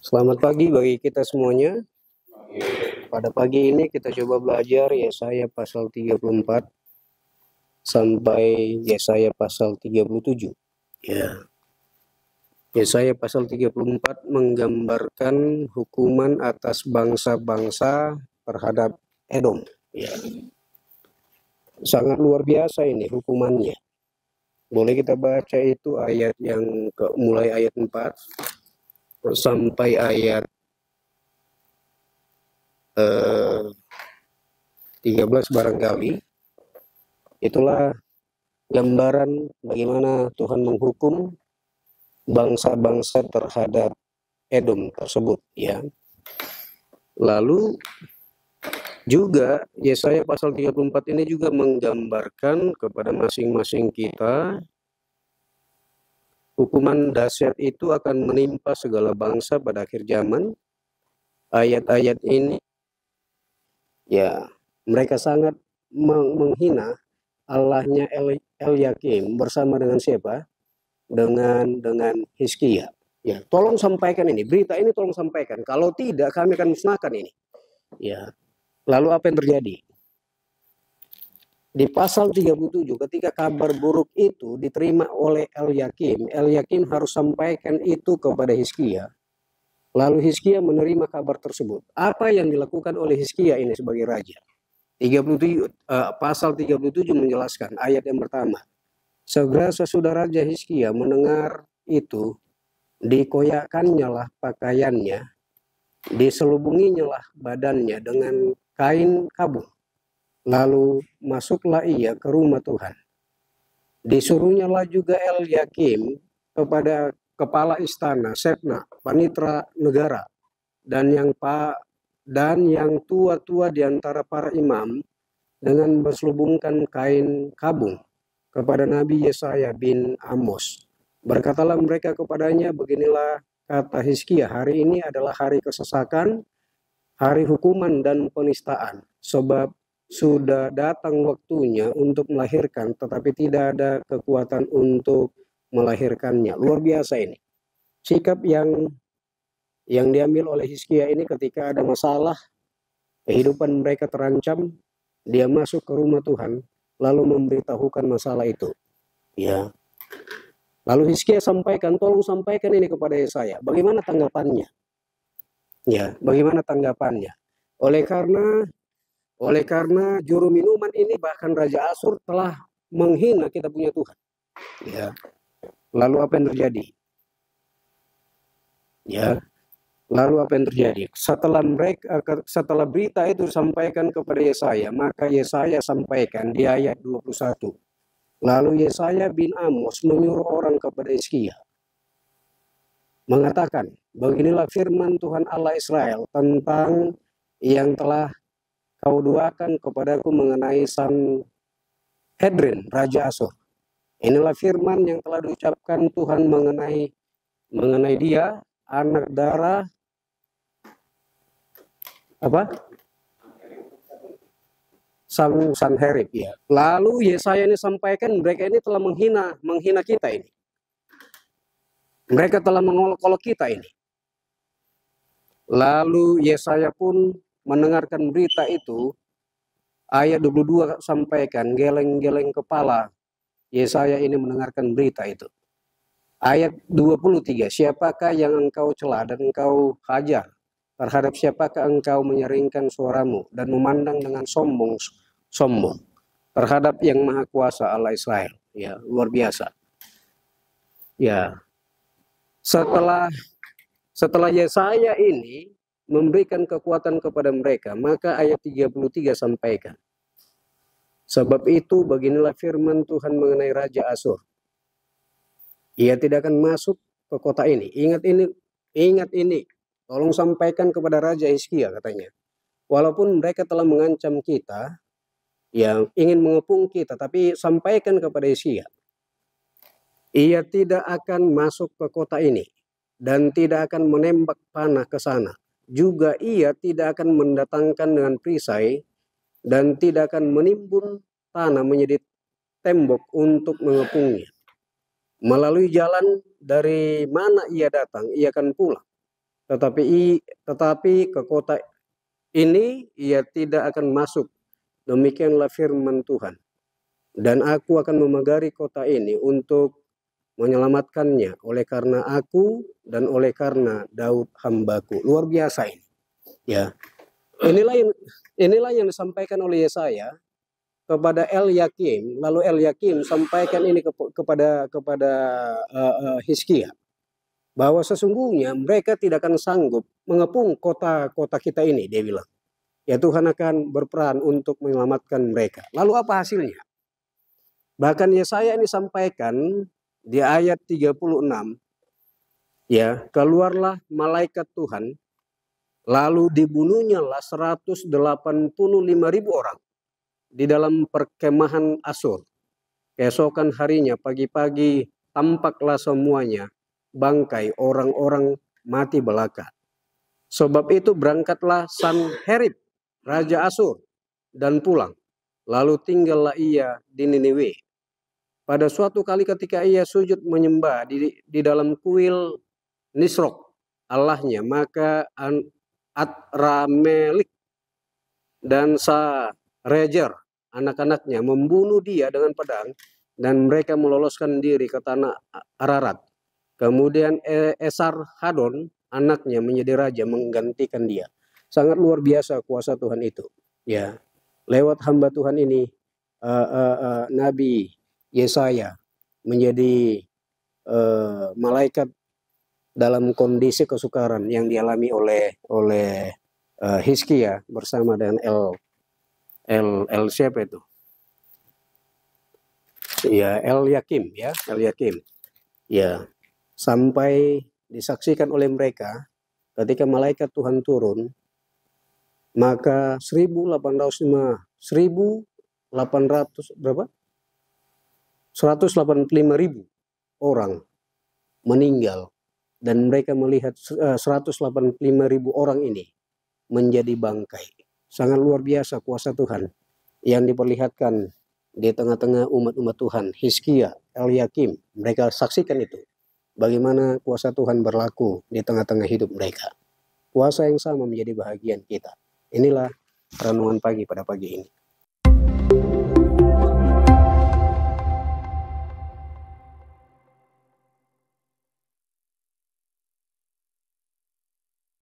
Selamat pagi bagi kita semuanya. Pada pagi ini kita coba belajar Yesaya pasal 34 sampai Yesaya pasal 37. Ya. Yesaya pasal 34 menggambarkan hukuman atas bangsa-bangsa terhadap Edom. Ya. Sangat luar biasa ini hukumannya. Boleh kita baca itu ayat yang mulai ayat 4 sampai ayat 13 barangkali. Itulah gambaran bagaimana Tuhan menghukum bangsa-bangsa terhadap Edom tersebut, ya. Lalu juga Yesaya pasal 34 ini juga menggambarkan kepada masing-masing kita hukuman dahsyat itu akan menimpa segala bangsa pada akhir zaman. Ayat-ayat ini ya, mereka sangat menghina Allahnya Elyakim bersama dengan siapa? Dengan Hizkia. Ya, tolong sampaikan ini, berita ini tolong sampaikan. Kalau tidak, kami akan musnahkan ini. Ya. Lalu apa yang terjadi? Di pasal 37, ketika kabar buruk itu diterima oleh Elyakim harus sampaikan itu kepada Hizkia. Lalu Hizkia menerima kabar tersebut. Apa yang dilakukan oleh Hizkia ini sebagai raja? Pasal 37 menjelaskan ayat yang pertama. Segera sesudah Raja Hizkia mendengar itu, dikoyakkannya lah pakaiannya, diselubunginya lah badannya dengan kain kabung. Lalu masuklah ia ke rumah Tuhan. Disuruhnya lah juga Elyakim kepada kepala istana, Sebna, panitra negara, dan yang tua-tua di antara para imam dengan berselubungkan kain kabung kepada Nabi Yesaya bin Amos. Berkatalah mereka kepadanya, beginilah kata Hizkia, hari ini adalah hari kesesakan, hari hukuman dan penistaan, sebab sudah datang waktunya untuk melahirkan, tetapi tidak ada kekuatan untuk melahirkannya. Luar biasa ini. Sikap yang diambil oleh Hizkia ini ketika ada masalah, kehidupan mereka terancam, dia masuk ke rumah Tuhan, lalu memberitahukan masalah itu. Ya. Lalu Hizkia sampaikan, tolong sampaikan ini kepada Yesaya. Bagaimana tanggapannya? Ya, bagaimana tanggapannya? Oleh karena juru minuman ini bahkan Raja Asyur telah menghina kita punya Tuhan. Ya. Lalu apa yang terjadi? Ya. Lalu apa yang terjadi? Setelah berita itu disampaikan kepada Yesaya, maka Yesaya sampaikan di ayat 21. Lalu Yesaya bin Amos menyuruh orang kepada Hizkia, mengatakan, beginilah firman Tuhan Allah Israel tentang yang telah kau doakan kepadaku mengenai Sanhedrin, Raja Asyur. Inilah firman yang telah diucapkan Tuhan mengenai dia, anak darah Sanherib, ya. Lalu Yesaya ini sampaikan mereka ini telah menghina kita ini. Mereka telah mengolok-olok kita ini. Lalu Yesaya pun mendengarkan berita itu. Ayat 22 sampaikan, geleng-geleng kepala Yesaya ini mendengarkan berita itu. Ayat 23, siapakah yang engkau cela dan engkau hajar? Terhadap siapakah engkau menyeringkan suaramu dan memandang dengan sombong terhadap yang Maha Kuasa Allah Israel. Ya, luar biasa. Ya. Setelah Yesaya ini memberikan kekuatan kepada mereka, maka ayat 33 sampaikan. Sebab itu beginilah firman Tuhan mengenai Raja Asyur. Ia tidak akan masuk ke kota ini. Ingat ini. Tolong sampaikan kepada Raja Hizkia, katanya. Walaupun mereka telah mengancam kita, yang ingin mengepung kita, tapi sampaikan kepada Hizkia. Ia tidak akan masuk ke kota ini dan tidak akan menembak panah ke sana. Juga ia tidak akan mendatangkan dengan perisai dan tidak akan menimbun tanah menjadi tembok untuk mengepungnya. Melalui jalan dari mana ia datang, ia akan pulang. tetapi ke kota ini ia tidak akan masuk. Demikianlah firman Tuhan. Dan aku akan memagari kota ini untuk menyelamatkannya oleh karena aku dan oleh karena Daud hambaku. Luar biasa ini. Ya. Inilah yang disampaikan oleh Yesaya kepada Elyakim. Lalu Elyakim sampaikan ini kepada Hizkia, bahwa sesungguhnya mereka tidak akan sanggup mengepung kota-kota kita ini, dia bilang. Ya, Tuhan akan berperan untuk menyelamatkan mereka. Lalu apa hasilnya? Bahkan Yesaya ini sampaikan di ayat 36, ya, keluarlah malaikat Tuhan, lalu dibunuhnyalah 185.000 orang di dalam perkemahan Asur. Keesokan harinya pagi-pagi tampaklah semuanya bangkai orang-orang mati belaka. Sebab itu berangkatlah Sanherib, raja Asur, dan pulang. Lalu tinggallah ia di Niniwe. Pada suatu kali ketika ia sujud menyembah di dalam kuil Nisrok, Allahnya, maka Adramelek dan Sarezer, anak-anaknya, membunuh dia dengan pedang, dan mereka meloloskan diri ke tanah Ararat. Kemudian Esarhadon, anaknya, menjadi raja menggantikan dia. Sangat luar biasa kuasa Tuhan itu. Ya, lewat hamba Tuhan ini, Nabi Yesaya menjadi malaikat dalam kondisi kesukaran yang dialami oleh Hizkia bersama dengan siapa itu? Ya, Elyakim, ya, Elyakim. Ya, sampai disaksikan oleh mereka ketika malaikat Tuhan turun, maka 185.000 orang meninggal, dan mereka melihat 185.000 orang ini menjadi bangkai. Sangat luar biasa kuasa Tuhan yang diperlihatkan di tengah-tengah umat-umat Tuhan. Hizkia, Elyakim, mereka saksikan itu. Bagaimana kuasa Tuhan berlaku di tengah-tengah hidup mereka. Kuasa yang sama menjadi bahagian kita. Inilah renungan pagi pada pagi ini.